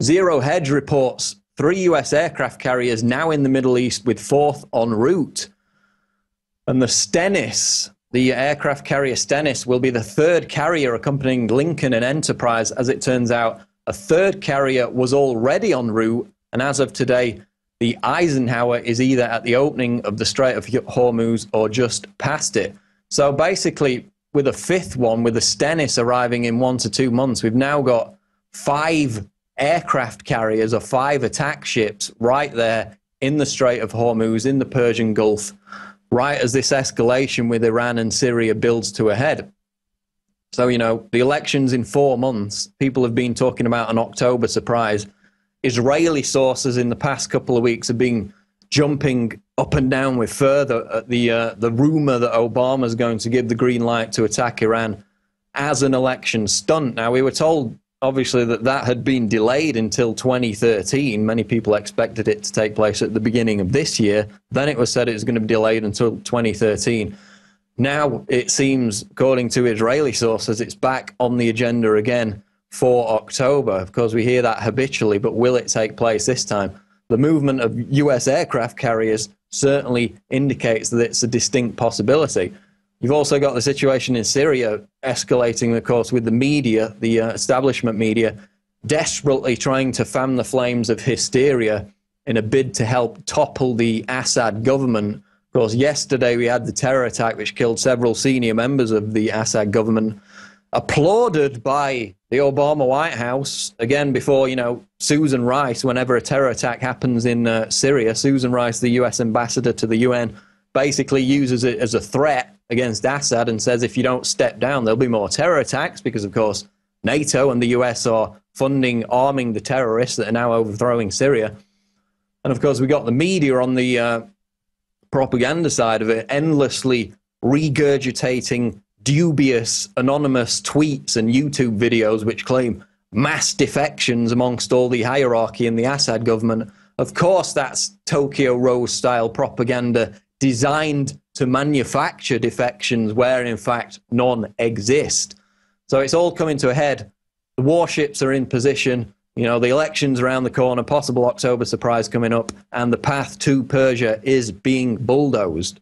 Zero Hedge reports 3 US aircraft carriers now in the Middle East with 4th en route. And the Stennis, the aircraft carrier Stennis, will be the 3rd carrier accompanying Lincoln and Enterprise. As it turns out, a 3rd carrier was already en route, and as of today, the Eisenhower is either at the opening of the Strait of Hormuz or just past it. So basically, with a 5th one, with the Stennis arriving in 1 to 2 months, we've now got 5 aircraft carriers or 5 attack ships right there in the Strait of Hormuz, in the Persian Gulf, right as this escalation with Iran and Syria builds to a head. So, you know, the election's in 4 months. People have been talking about an October surprise. Israeli sources in the past couple of weeks have been jumping up and down with further at the rumor that Obama's going to give the green light to attack Iran as an election stunt. Now, we were told, obviously, that had been delayed until 2013. Many people expected it to take place at the beginning of this year. Then it was said it was going to be delayed until 2013. Now, it seems, according to Israeli sources, it's back on the agenda again for October. Of course, we hear that habitually, but will it take place this time? The movement of US aircraft carriers certainly indicates that it's a distinct possibility. You've also got the situation in Syria escalating, of course, with the media, the establishment media, desperately trying to fan the flames of hysteria in a bid to help topple the Assad government. Of course, yesterday we had the terror attack which killed several senior members of the Assad government, applauded by the Obama White House. Again, before, you know, Susan Rice, whenever a terror attack happens in Syria, Susan Rice, the US ambassador to the UN, basically uses it as a threat against Assad and says, if you don't step down, there'll be more terror attacks, because, of course, NATO and the US are funding, arming the terrorists that are now overthrowing Syria. And, of course, we got the media on the propaganda side of it, endlessly regurgitating dubious anonymous tweets and YouTube videos which claim mass defections amongst all the hierarchy in the Assad government. Of course, that's Tokyo Rose style propaganda designed to manufacture defections where, in fact, none exist. So it's all coming to a head. The warships are in position. You know, the election's around the corner, possible October surprise coming up, and the path to Persia is being bulldozed.